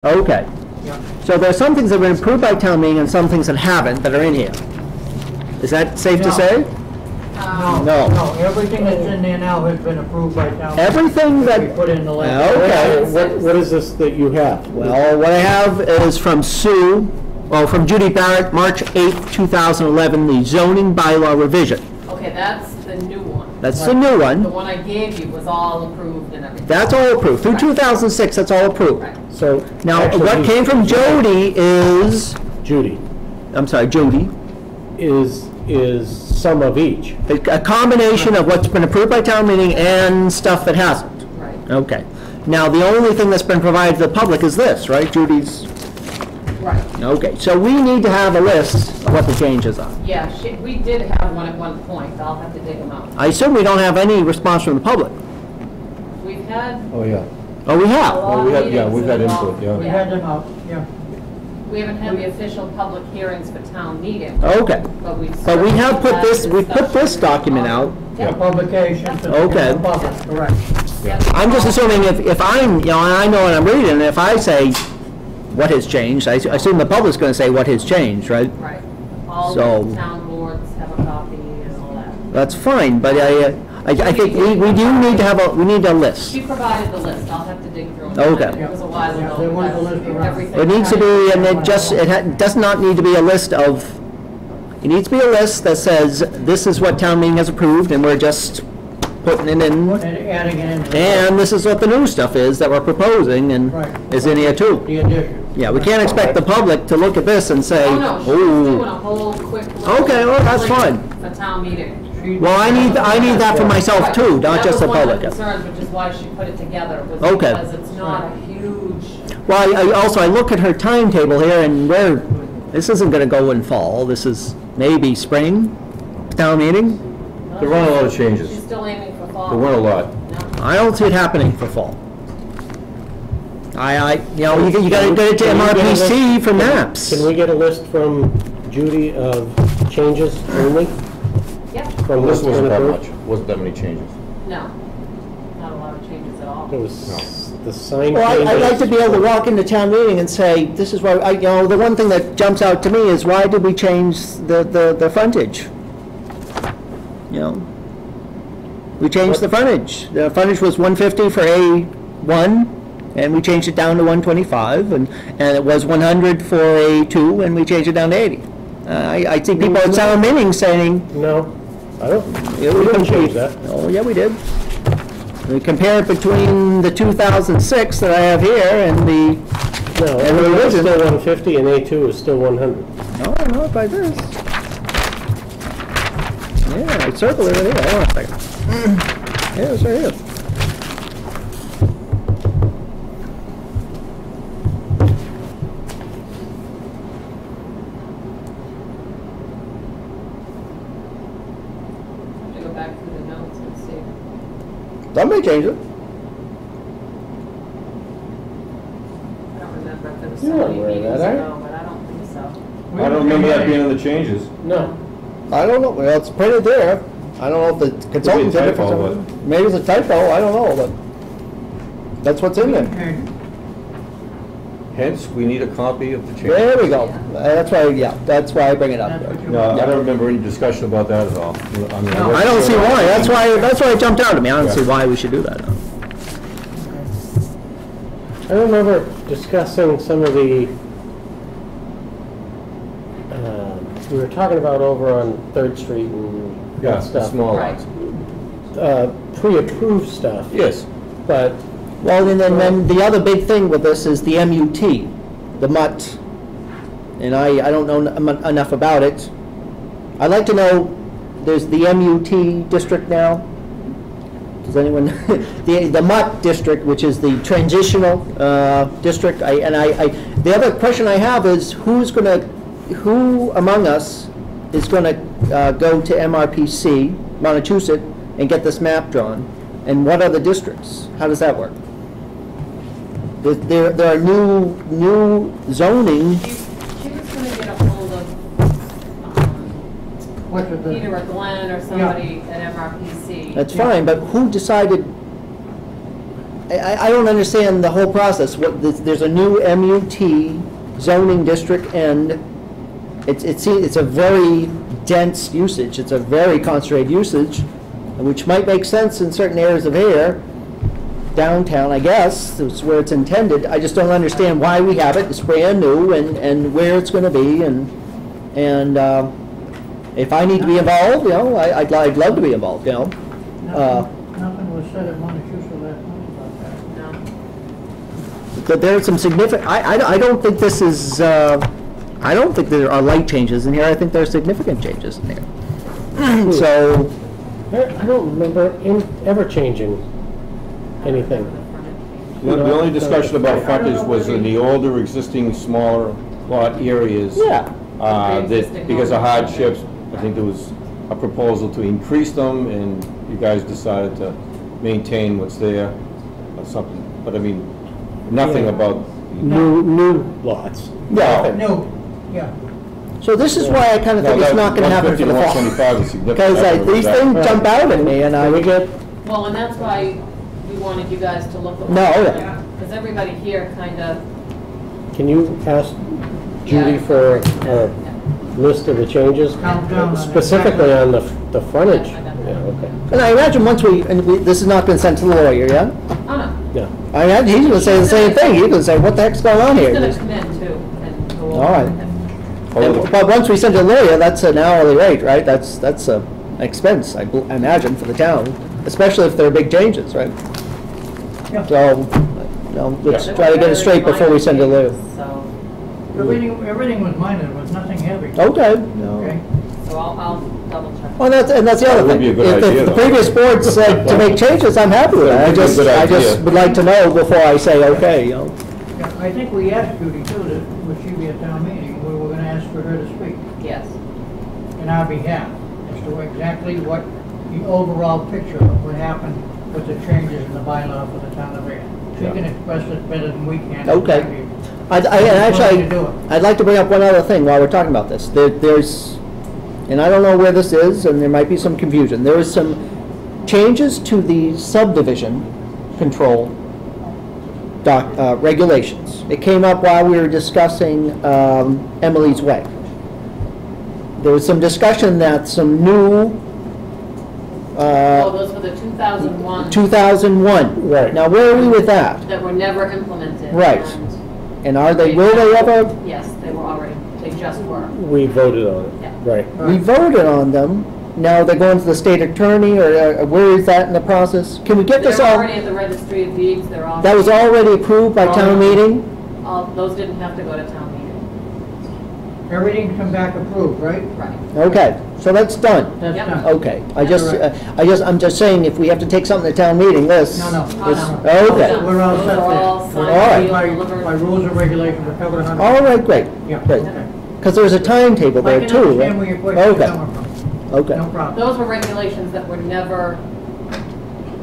Okay. Yeah. So there are some things that have been approved by town meeting and some things that haven't that are in here. Is that safe to No. say? No, No. no, everything that's in there now has been approved by town. Everything We that, put in the last. okay. What is this that you have? Well, what I have is from from Judy Barrett, March 8th, 2011, the zoning bylaw revision. Okay, that's the new one. That's the new The one. one I gave you was all approved and everything. That's all approved. Through 2006, that's all approved. Right. So Now, actually, what came from Jody is, Judy, I'm sorry, Jody, is some of each. a combination of what's been approved by town meeting and stuff that hasn't. Right. Okay. Now, the only thing that's been provided to the public is this, right, Judy's? Right. Okay, so we need to have a list of what the changes are. Yeah, we did have one at one point. I'll have to dig them out. I assume we don't have any response from the public. We've had Oh, yeah. Oh, we a have? lot of we've had- meetings. yeah, we've had and input, all- yeah. We had them out, yeah. We haven't had the official public hearings for town meeting, Okay. but we. But we have put this, we put this discussion document on- out. Yeah. Publications and Okay. the public, correct. Yep. I'm just assuming if I'm, and I know what I'm reading, and if I say what has changed, I assume the public's gonna say what has changed, right? Right. All So- the town boards have a copy and all that. That's fine, but I think we do need to have we need a list. She provided the list. I'll have to dig through them. Okay. It was a while Yeah, ago. there was a but list around. everything- It needs to be, and it does not need to be a list of, it needs to be a list that says, this is what town meeting has approved, and we're just putting it in, And adding it in. and this is what the new stuff is that we're proposing, and Right. is in here too. The addition. Yeah, we can't expect the public to look at this and say, Oh, no, she was doing a oh. whole quick. Okay, well, that's fine. For town meeting. Well, I need that for myself too, not just the public. That was one of the concerns, which is why she put it together, was Okay. because it's not a huge. Well, I look at her timetable here, and this isn't gonna go in fall, this is maybe spring, town meeting. There weren't a lot of changes. She's still aiming for fall. There weren't a lot. No. I don't see it happening for fall. You gotta get it to Can we get a MRPC list- for maps. Can we get a list from Judy of changes only? Yep, From This what's wasn't been that approved? much, wasn't that many changes. no, not a lot of changes at all. It was the sign Well, changes. I'd like to be able to walk into town meeting and say, this is why, the one thing that jumps out to me is, why did we change the frontage? We changed the frontage. The frontage was 150 for A1, and we changed it down to 125, and it was 100 for A2, and we changed it down to 80. I see people at town meeting saying, No, I don't, yeah, we didn't change that. oh, yeah, we did. We compare it between the 2006 that I have here and the, No, And the A1 is revision. still 150 and A2 is still 100. no, not by this. Yeah, I circled it right here, hold on a second. Yeah, it's right here. Have to go back through the notes and see. Somebody changed it. I don't remember if there was You're so not many aware of meetings that, are you? ago, but I don't think so. I don't remember that being in the changes. No. I don't know, well, it's printed there. I don't know if the consultant did it for typo, some reason. Maybe it's a typo, I don't know, but that's what's in there. Okay. Hence, we need a copy of the changes. There we go. That's why I bring it up. That's what you No, want. I don't remember any discussion about that at all. I mean, No, I don't see why, that's why it jumped out at me. I don't see why we should do that. I remember discussing some of the, we were talking about over on 3rd Street and Yeah, that stuff. small Right. lots. Pre-approved stuff, Yes. but Well, and then the other big thing with this is the MUT, the MUT. And I don't know enough about it. I'd like to know, there's the MUT district now. Does anyone, the MUT district, which is the transitional district, the other question I have is, who among us is gonna go to MRPC, Montechusett, and get this map drawn? And what are the districts? How does that work? There are new zoning. She was gonna get a hold of, What was the- Peter or Glenn or somebody at MRPC. That's fine, but who decided I don't understand the whole process. There's a new MUT zoning district, and it's a very dense usage. It's a very concentrated usage, which might make sense in certain areas of here. Downtown, I guess, is where it's intended. I just don't understand why we have it. It's brand new, and where it's going to be, and if I need to be involved, you know, I'd love to be involved, you know. Nothing was said at Montechusett last month about that. No. But there are some significant, I don't think this is, I don't think there are light changes in here. I think there are significant changes in here. So, I don't remember ever changing anything. The only discussion about frontage was in the older existing smaller lot areas. yeah. That because of hardships, I think there was a proposal to increase them, and you guys decided to maintain what's there or something. But I mean, nothing Yeah. about. New lots. Yeah. No, yeah. So this is why I kind of think it's not going to happen for the fall. 125 is significant. Because these things jump out at me, and I would get, Well, and that's why we wanted you guys to look at. No, yeah. Because everybody here kind of. Can you ask Judy for a list of the changes? Count down on that. Specifically on the frontage? Yeah, I got Yeah, that. okay. and I imagine once this has not been sent to the lawyer yet. Oh, no. Yeah. I imagine he's going to say the same thing. He's going to say, what the heck's going on He's here? going to come in too and go over. All right. everything. But once we send to the lawyer, that's an hourly rate, right? That's a expense, I imagine, for the town, especially if there are big changes, right? Yeah. So, let's There try to were get it straight very before we send to the minor lawyer. changes, So, Everything was minor, there was nothing heavy. Okay. Okay? so I'll double check. Well, that's the That other would thing. be a good If idea, the though. previous board said to make changes, I'm happy with that. That would be a good I just idea. would like to know before I say, okay, you know. Yeah, I think we asked Judy too, that would she be at town meeting, we were gonna ask for her to speak Yes. in our behalf as to exactly what the overall picture of what happened with the changes in the bylaw for the town of Air. She Yeah. can express it better than we can. Okay. And Willing to actually, do it. I'd like to bring up one other thing while we're talking about this. There's, and I don't know where this is, and there might be some confusion. There is some changes to the subdivision control regulations. It came up while we were discussing Emily's Way. There was some discussion that some new Oh, those were the 2001 2001. Right. Now, where are we with that? that were never implemented. Right. and And will they ever? Yes, they were already, they just were. We voted on it. Yeah. Right. We voted on them. Now they're going to the state attorney, or where is that in the process? Can we get this They're all? already at the registry of deeds, they're all. That was already approved by town meeting? Those didn't have to go to town meeting. Everything's come back approved, right? Right. Okay, so that's done. That's Yep. done. Okay, Correct. I'm just saying, if we have to take something to town meeting, this. No, no. Okay, We're all Those set are there. all We're signed, All right. by, delivered. by rules and regulations, we're covered 100%. all right, great, Yeah, great. okay. Because there's a timetable I there can too, understand where your right? question's Okay, coming from. okay. No problem. Those were regulations that were never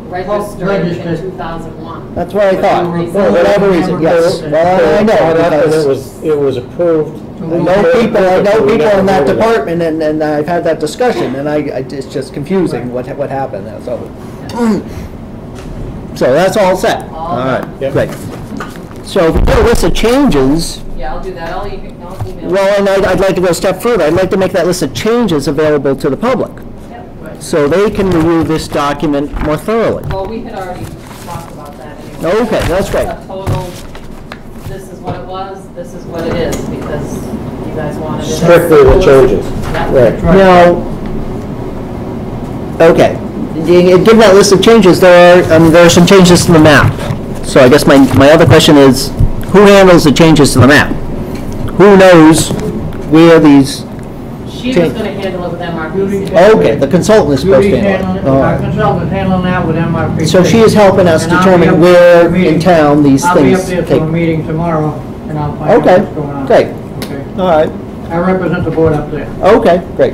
registered registered. in 2001. That's what I For thought, some reason. for whatever reason, yes. Well, I know, Caught up and because it was approved. I know We people never in that voted on it. department, and I've had that discussion, and it's just confusing what happened there, so. So that's all set? All right, done. Yep. great. So if we get a list of changes, Yeah, I'll do that, I'll email. well, and I'd like to go a step further. I'd like to make that list of changes available to the public, Yep. so they can review this document more thoroughly. Well, we had already talked about that anyway. Okay, that's great. A total, this is what it was, this is what it is, because you guys wanted it. Strictly the changes. Yeah. Right. Now, okay, given that list of changes, there are some changes to the map. So I guess my other question is, who handles the changes to the map? Who knows where these, She was Change. gonna handle it with Judy MRPC. said- okay, the consultant is supposed to Judy's handle handling it. it, All our right. consultant's handling that with MRPC. So she is helping us And I'll be determine up where for the meeting. in town these I'll be things up there take. for a meeting tomorrow, and I'll find out Okay, what's going on. great, Okay. all right, I represent the board up there. okay, great.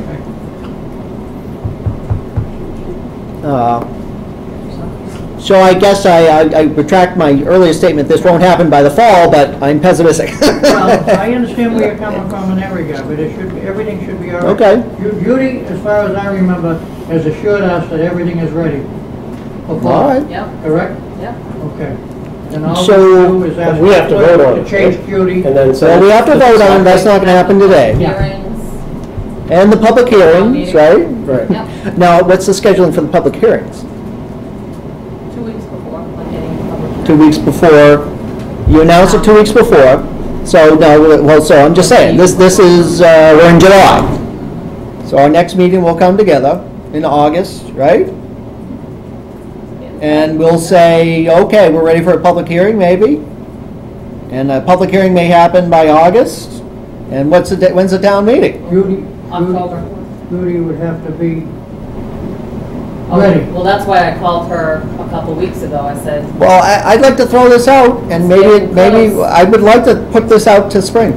So I guess I retract my earlier statement, this won't happen by the fall, but I'm pessimistic. Well, I understand where you're coming from in that regard, but it should be, everything should be all right. Okay. Judy, as far as I remember, has assured us that everything is ready. All before, right. Yep, correct? yep. Okay. Then all we So- do is ask. We have to vote on to it, change right? Judy. And then So we have to vote on it, that's not gonna happen today. Yeah. Hearings, And the public hearings, right? Right. yep, Now, what's the scheduling for the public hearings? 2 weeks before, like any public. 2 weeks before, you announce it 2 weeks before, so, no, well, so I'm just saying, this is, we're in July. So our next meeting will come together in August, right? And we'll say, okay, we're ready for a public hearing, maybe? And a public hearing may happen by August, and when's the town meeting? October. Judy would have to be Oh, ready. well, that's why I called her a couple weeks ago. I said, Well, I'd like to throw this out, and maybe, I would like to put this out to spring.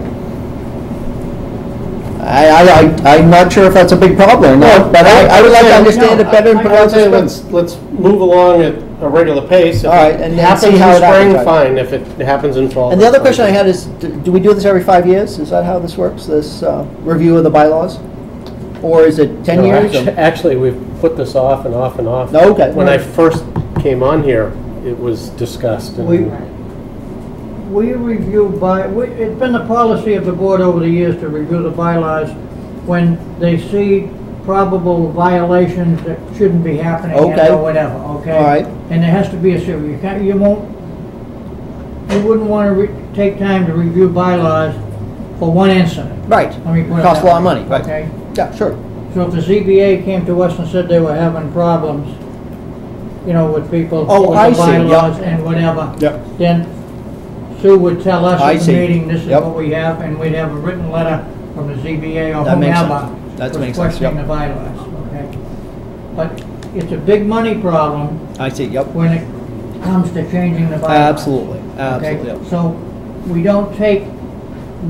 I'm not sure if that's a big problem or not, but I would like to understand it better and put it I out would say to spring. let's move along at a regular pace. If All right, it and happens see how in it spring, happens. fine. If it happens in fall. And the other fine. question I had is, do we do this every 5 years? Is that how this works, this review of the bylaws? Or is it 10 No, years? Actually, we've put this off and off and off. No, okay. When I first came on here, it was discussed. and- We review it's been the policy of the board over the years to review the bylaws when they see probable violations that shouldn't be happening Okay. or whatever, okay? All right. And there has to be a series. You wouldn't want to take time to review bylaws for one incident. Right. Let me put it Costs a that lot of way, money, right. Okay? Yeah, sure. So if the ZBA came to us and said they were having problems, you know, with people Oh, with I the see, yep. bylaws and whatever, Yep. then Sue would tell us I at the see. meeting, this is Yep. what we have, and we'd have a written letter from the ZBA or That makes sense. whomever That was makes sense, questioning yep. the bylaws, okay? But it's a big money problem I see, yep. when it comes to changing the bylaws. Absolutely, Okay? absolutely. Yep. So we don't take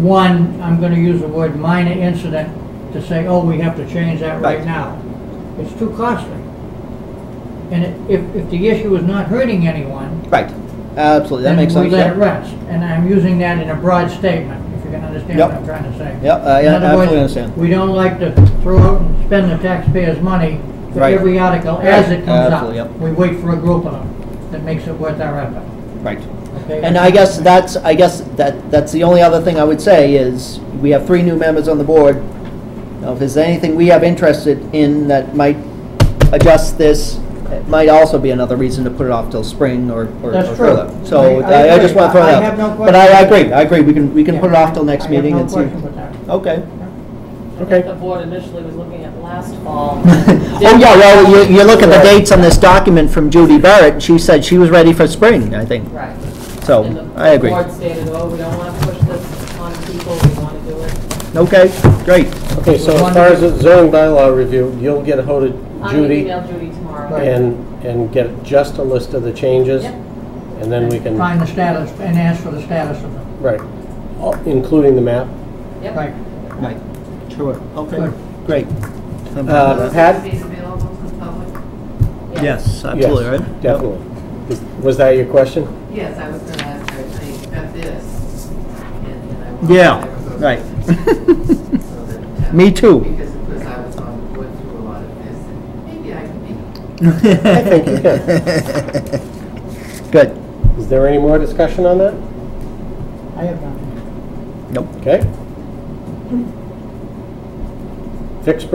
one, I'm gonna use the word minor incident to say, oh, we have to change that right Right. now. It's too costly. And if the issue is not hurting anyone, Right, absolutely, that then makes we sense. let Yep. it rest. And I'm using that in a broad statement, if you can understand Yep. what I'm trying to say. Yep, I In other absolutely words, understand. we don't like to throw out and spend the taxpayers' money for Right. every article as it comes up. Absolutely, yep. We wait for a group of them that makes it worth our effort. Right. Okay? And I guess that's the only other thing I would say is, we have 3 new members on the board. Now, if there's anything we have interested in that might adjust this, it might also be another reason to put it off till spring or That's true. further. So I I just want to throw agree. that I have no out. But I question. agree, we can put it off till next meeting and see. I have no question with that. Okay. I think the board initially was looking at last fall. Oh, yeah, well, you look at the dates on this document from Judy Barrett, and she said she was ready for spring, I think. Right. So, And the I agree. board stated, oh, we don't want to push this on people, we want to do it. Okay, great. Okay, so as far as the zoning bylaw review, you'll get a hold of I'm going to Judy email Judy tomorrow. Right. and get just a list of the changes. Yep. And then we can, Find the status and ask for the status of them. right, including the map. Yep. Right. Right. Sure, okay, Good. great. Pat? These available to the public? Yes, absolutely, Yes, right? definitely. Was that your question? Yes, I was gonna ask her, I got this, and I wanted Yeah, to go right. through this, so that, Me too. Because of course I was on, went through a lot of this, and maybe I can be. I think you can. Good. Is there any more discussion on that? I have nothing. Nope. Okay. Fixed